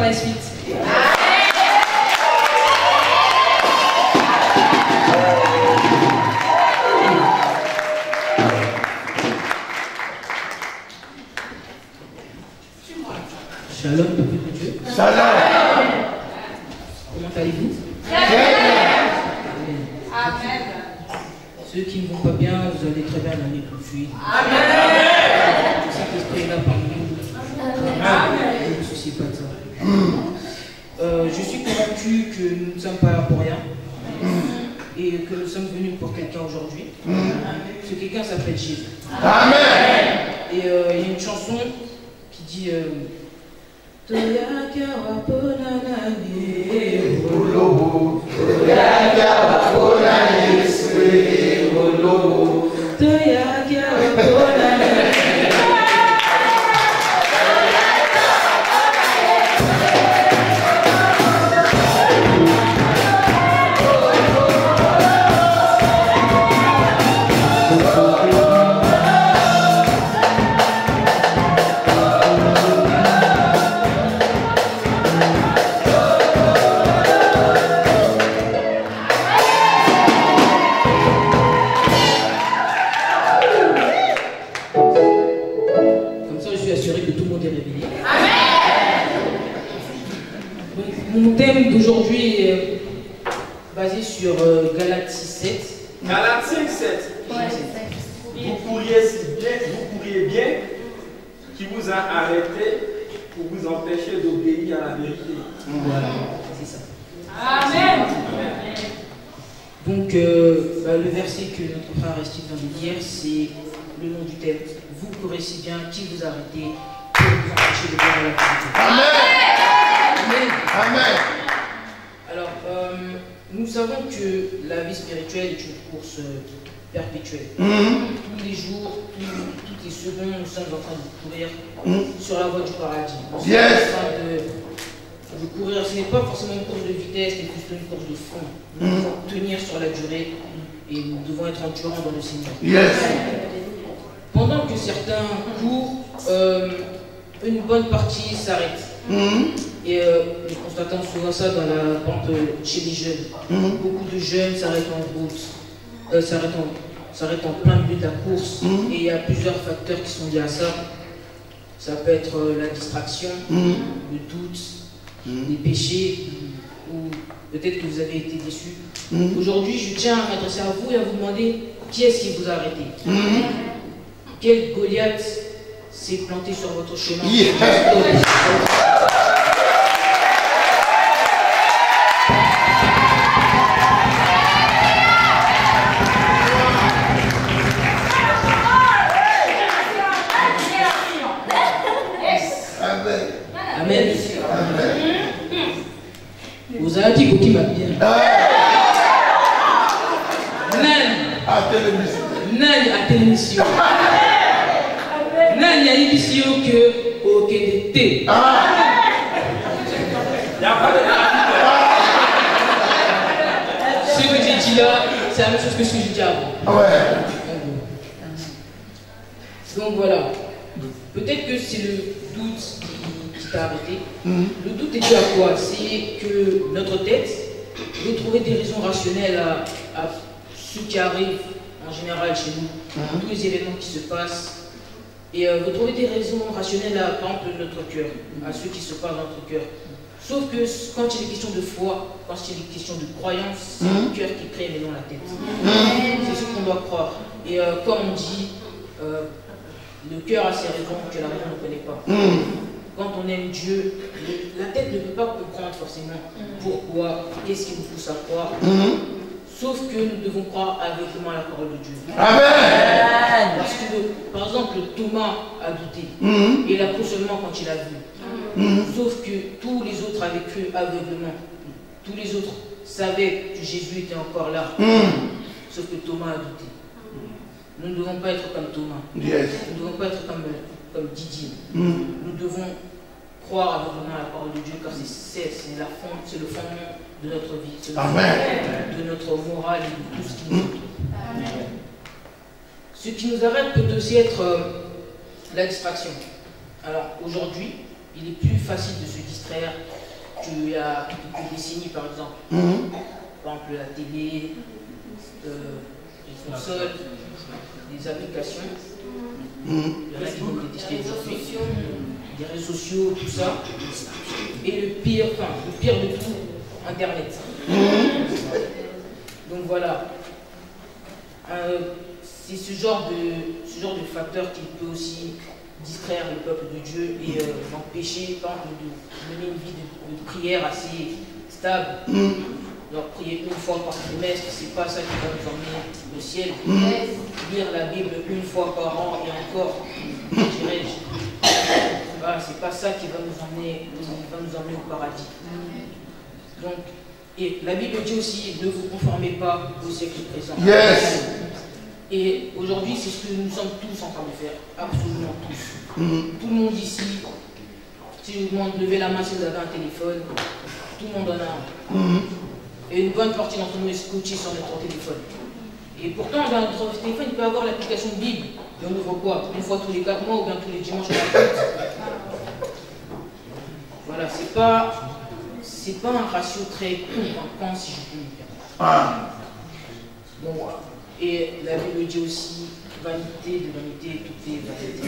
pour la suite. Shalom, peuple de Dieu. Shalom. Comment allez-vous? Amen. Ceux qui ne vont pas bien, vous allez très bien l'année qui suit. Amen. Le Saint-Esprit est là parmi nous. Amen. Ne vous souciez pas de ça. Je suis convaincu que nous ne sommes pas là pour rien et que nous sommes venus pour quelqu'un aujourd'hui. Ce quelqu'un s'appelle Jésus. Amen. Et il y a une chanson qui dit mon thème d'aujourd'hui est basé sur Galates 6:7. Galates 5:7. Vous pourriez bien qui vous a arrêté pour vous empêcher d'obéir à la vérité. Voilà, c'est ça. Amen. Donc, le verset que notre frère Aristide vient de dire, c'est le nom du thème. Vous pourrez si bien qui vous a arrêté pour vous empêcher d'obéir à la vérité. Amen. Amen. Amen. Alors, nous savons que la vie spirituelle est une course perpétuelle. Tous les jours, toutes les secondes, nous sommes en train de courir sur la voie du paradis. Nous sommes en train de courir. Ce n'est pas forcément une course de vitesse, mais plutôt une course de fond. Nous devons tenir sur la durée et nous devons être endurants dans le Seigneur. Yes. Pendant que certains courent, une bonne partie s'arrête. Et nous constatons souvent ça dans la pente chez les jeunes. Beaucoup de jeunes s'arrêtent en route, s'arrêtent en plein milieu de la course. Et il y a plusieurs facteurs qui sont liés à ça. Ça peut être la distraction, le doute, les péchés, ou peut-être que vous avez été déçus. Aujourd'hui, je tiens à m'adresser à vous et à vous demander qui est-ce qui vous a arrêté. Quel Goliath s'est planté sur votre chemin? Amen. Vous avez dit qui m'a bien. Nan à télémission. Nan y a une mission que au KDT. Ce que j'ai dit là, c'est la même chose que ce que j'ai dit avant. Donc voilà. Peut-être que c'est le doute qui t'a arrêté. Le doute est dû à quoi? C'est que notre tête veut trouver des raisons rationnelles à ce qui arrive en général chez nous, tous les événements qui se passent. Et vous trouvez des raisons rationnelles à, par exemple, notre cœur, à ce qui se passe dans notre cœur. Sauf que quand il est question de foi, quand il est question de croyance, c'est le cœur qui crée, mais non la tête. C'est ce qu'on doit croire. Et comme on dit, le cœur a ses raisons que la raison ne connaît pas. Quand on aime Dieu, la tête ne peut pas comprendre forcément pourquoi, qu'est-ce qui nous pousse à croire. Sauf que nous devons croire aveuglément à la parole de Dieu. Amen. Parce que, par exemple, Thomas a douté. Et il a cru seulement quand il a vu. Sauf que tous les autres avaient cru aveuglément. Tous les autres savaient que Jésus était encore là. Sauf que Thomas a douté. Nous ne devons pas être comme Thomas. Nous ne devons pas être comme Didier. Nous devons croire aveuglément à la parole de Dieu, car c'est le fondement de notre vie, c'est le fondement de notre morale et de tout ce qui nous entoure. Ce qui nous arrête peut aussi être la distraction. Alors aujourd'hui, il est plus facile de se distraire qu'il y a quelques décennies, par exemple. Par exemple, la télé, les consoles, les applications, il y en a qui vont détester aujourd'hui, les réseaux sociaux, tout ça. Et le pire de tout, Internet. Donc voilà. C'est ce genre de facteur qui peut aussi distraire le peuple de Dieu et l'empêcher de mener une vie de prière assez stable. Donc prier une fois par trimestre, c'est pas ça qui va nous emmener au ciel. Lire la Bible une fois par an et encore, dirais-je, voilà, c'est pas ça qui va nous emmener au paradis. Donc, et la Bible dit aussi, ne vous conformez pas au siècle présent. Yes. Et aujourd'hui, c'est ce que nous sommes tous en train de faire, absolument tous. Tout le monde ici, si je vous demande de lever la main si vous avez un téléphone, tout le monde en a un. Et une bonne partie d'entre nous est scotché sur notre téléphone. Et pourtant, dans notre téléphone, il peut avoir l'application Bible. Et on ouvre quoi? Une fois tous les 4 mois ou bien tous les dimanches à la fête. Voilà, c'est pas un ratio très convaincant si je peux me permettre. Bon, voilà. Et la Bible dit aussi, vanité de vanité, tout est vanité.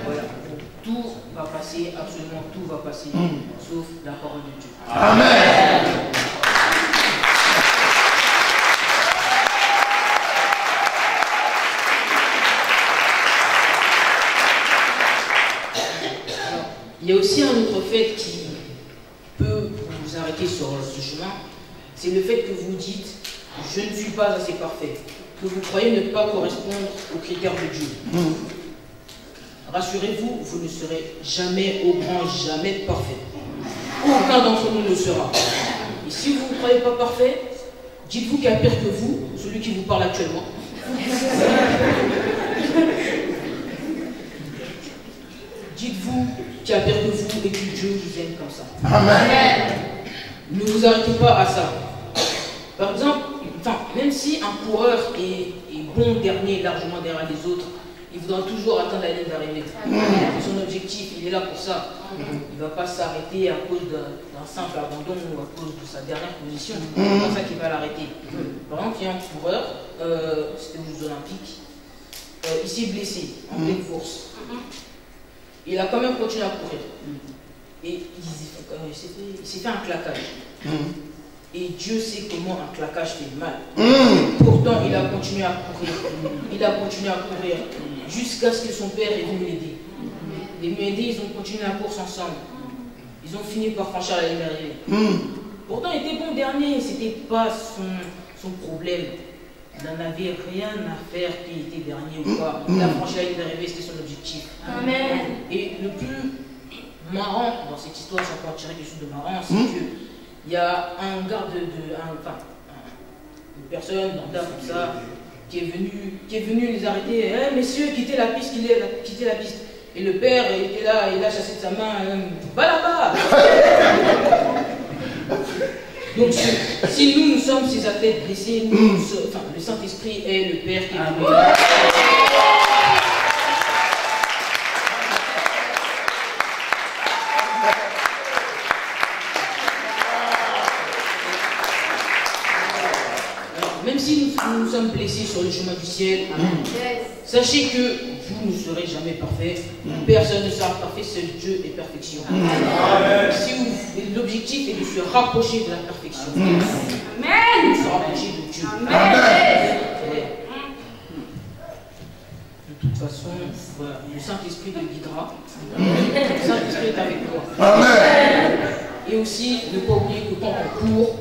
Voilà. Donc, tout va passer, absolument tout va passer, sauf la parole de Dieu. Amen. Il y a aussi un autre fait qui peut vous arrêter sur ce chemin, c'est le fait que vous dites « je ne suis pas assez parfait », que vous croyez ne pas correspondre aux critères de Dieu. Rassurez-vous, vous ne serez jamais, au grand jamais parfait. Aucun d'entre nous ne le sera. Et si vous ne croyez pas parfait, dites-vous qu'il y a pire que vous, celui qui vous parle actuellement. Dites-vous qu'il y a pire que vous et que Dieu vous aime comme ça. Amen. Ne vous arrêtez pas à ça. Par exemple, même si un coureur est bon dernier, largement derrière les autres, il voudra toujours atteindre la ligne d'arrivée. C'est son objectif, il est là pour ça. Il ne va pas s'arrêter à cause d'un simple abandon ou à cause de sa dernière position. C'est pas ça qui va l'arrêter. Par exemple, il y a un coureur, c'était aux Jeux Olympiques, il s'est blessé en pleine course. Il a quand même continué à courir. Et il s'est fait un claquage. Et Dieu sait comment un claquage fait mal. Pourtant, il a continué à courir. Il a continué à courir jusqu'à ce que son père est venu l'aider. Il est venu l'aider, ils ont continué la course ensemble. Ils ont fini par franchir la ligne d'arrivée. Pourtant, il était bon dernier, c'était pas son problème. Il n'en avait rien à faire qu'il était dernier ou pas. Il a franchi la ligne d'arrivée, c'était son objectif. Amen. Et le plus marrant dans cette histoire, si on peut en tirer quelque chose de marrant, c'est que il y a un garde une personne lambda comme ça, qui est venu les arrêter. Hey, messieurs, quittez la piste, quittez la piste. Et le père était là, il a chassé de sa main, va là-bas. Donc, si nous sommes ces athlètes blessés, le Saint-Esprit est le Père qui est venu. Même si nous sommes blessés sur le chemin du ciel, sachez que vous ne serez jamais parfait. Personne ne sera parfait, seul Dieu est perfection. Si l'objectif est de se rapprocher de la perfection. Amen. De se rapprocher de Dieu. Amen. De toute façon, voilà, le Saint-Esprit te guidera. Le Saint-Esprit est avec toi. Amen. Et aussi, ne pas oublier que quand on court,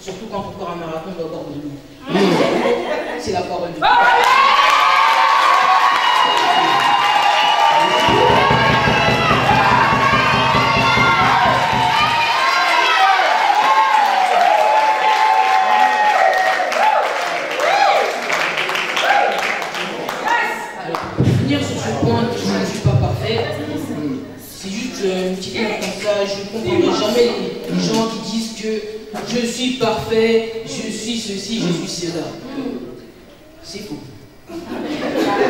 surtout quand on court un marathon, on doit avoir de l'eau. C'est la parole de Dieu. Alors, pour finir sur ce point, je ne suis pas parfait. C'est juste une petite note comme ça. Je ne comprendrai jamais les gens qui disent que je suis parfait, je suis ceci, je suis cela. C'est faux.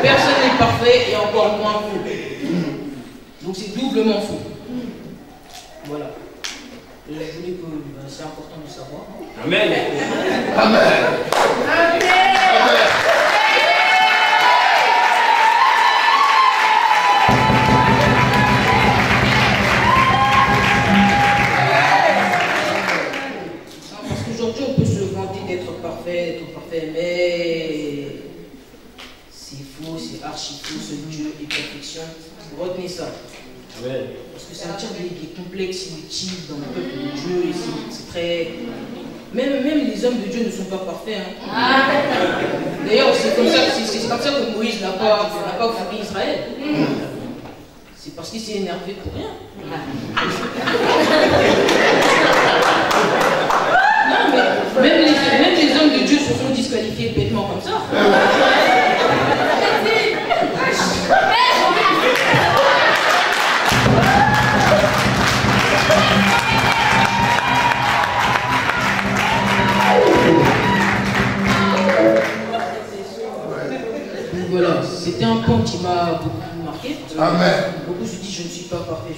Personne n'est parfait et encore moins faux. Donc c'est doublement faux. Voilà. Et je voulais que c'est important de savoir. Amen. Amen. Parce qu'aujourd'hui, on peut se vanter d'être parfait, mais c'est faux, c'est archi faux, ce Dieu est perfection. Retenez ça. Amen. Parce que ça attire des complexes inutiles dans le peuple de Dieu, et c'est très... Même les hommes de Dieu ne sont pas parfaits. Hein. D'ailleurs, c'est comme ça que Moïse n'a pas fouillé Israël. C'est parce qu'il s'est énervé pour rien. Non, mais même les hommes de Dieu se sont disqualifiés bêtement comme ça. Voilà, c'était un point qui m'a beaucoup marqué. Amen. Beaucoup se disent je ne suis pas parfait,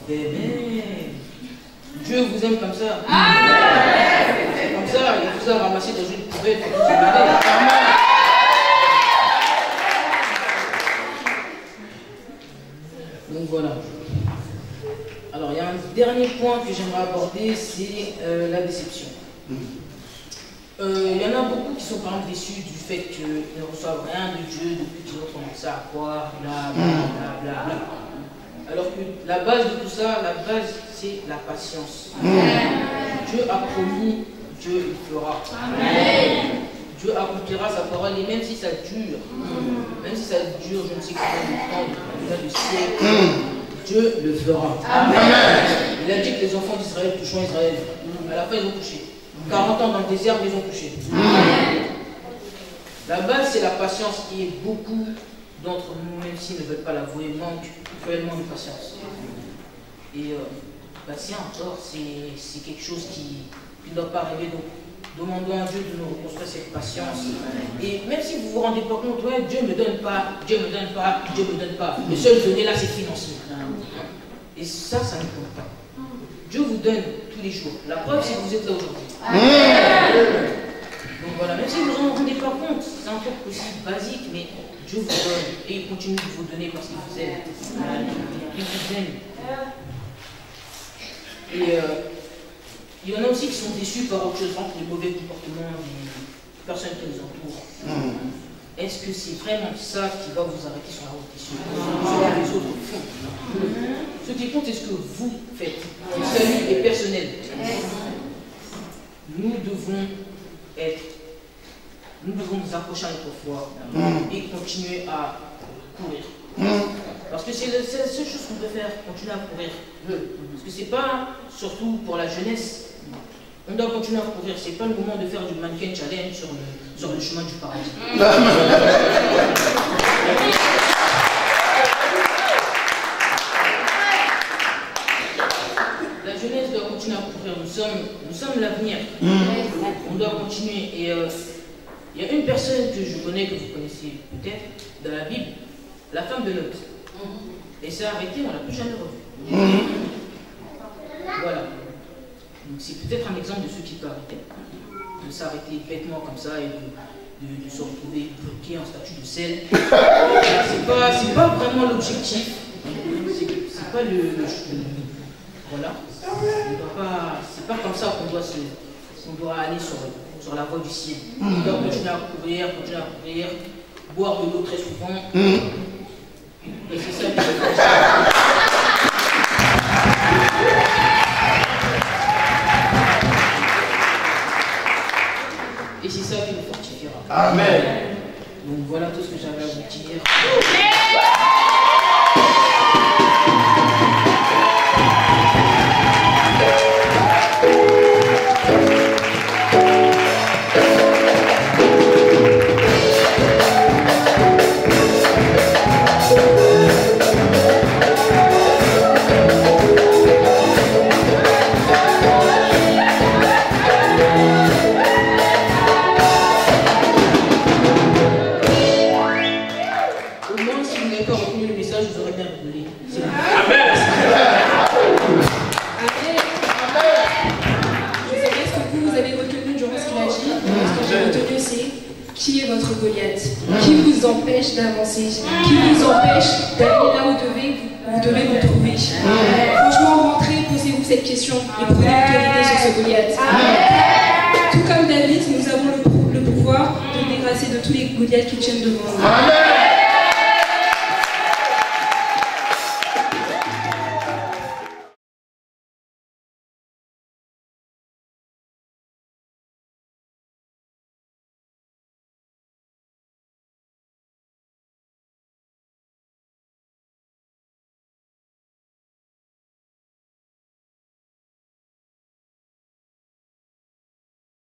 mais Dieu vous aime comme ça. Comme ça, il vous a ramassé dans une poubelle pour vous aimer. Donc voilà. Alors il y a un dernier point que j'aimerais aborder, c'est la déception. Il y en a beaucoup qui sont par exemple déçus du fait qu'ils ne reçoivent rien de Dieu depuis qu'ils ont commencé à croire, bla bla bla bla bla. Alors que la base de tout ça, la base, c'est la patience. Dieu a promis, Dieu il fera. Amen. Dieu accomplira sa parole, et même si ça dure, je ne sais combien de temps, combien de siècles, Dieu le fera. Amen. Il a dit que les enfants d'Israël toucheront Israël. À la fin, ils ont touché. 40 ans dans le désert, ils ont touché. La base, c'est la patience, et beaucoup d'entre nous, même s'ils ne veulent pas l'avouer, manquent cruellement de patience. Et patience, encore, c'est quelque chose qui ne doit pas arriver. Donc, demandons à Dieu de nous reconstruire cette patience. Et même si vous ne vous rendez pas compte, ouais, Dieu ne me donne pas, Dieu ne me donne pas, Dieu ne me donne pas. Le seul donné là, c'est financier. Et ça ne compte pas. Dieu vous donne tous les jours. La preuve, c'est que vous êtes là aujourd'hui. Donc voilà, même si vous ne vous en rendez pas compte, c'est encore aussi basique, mais Dieu vous donne. Et il continue de vous donner parce qu'il vous aime. Il vous aime. Et il y en a aussi qui sont déçus par autre chose, par les mauvais comportements des personnes qui nous entourent. Est-ce que c'est vraiment ça qui va vous arrêter sur la route des cieux? Ce que les autres font. Ce qui compte, c'est ce que vous faites. Le salut est personnel. Nous devons nous accrocher à notre foi et continuer à courir. Parce que c'est la seule chose qu'on peut faire, continuer à courir. Parce que c'est pas surtout pour la jeunesse. On doit continuer à courir. C'est pas le moment de faire du mannequin challenge sur le chemin du paradis. La jeunesse doit continuer à courir. Nous sommes l'avenir. On doit continuer. Et il y a une personne que je connais, que vous connaissez peut-être, dans la Bible, la femme de Lot. Et s'est arrêtée, on ne l'a plus jamais revue. Voilà. C'est peut-être un exemple de ce qui peut arrêter. De s'arrêter bêtement comme ça et de se retrouver bloqué en statut de sel. C'est pas vraiment l'objectif. C'est pas voilà. C'est pas comme ça qu'on doit aller sur la voie du ciel. On doit continuer à courir, boire de l'eau très souvent. Et c'est ça. Et c'est ça qui nous fortifiera. Amen. Donc voilà tout ce que j'avais à vous dire. c'est qui est votre Goliath, qui vous empêche d'avancer, qui vous empêche d'aller là où vous devez vous trouver. Franchement, rentrez, posez-vous cette question et prenez l'autorité sur ce Goliath. Tout comme David, nous avons le pouvoir de nous débarrasser de tous les Goliaths qui tiennent devant nous.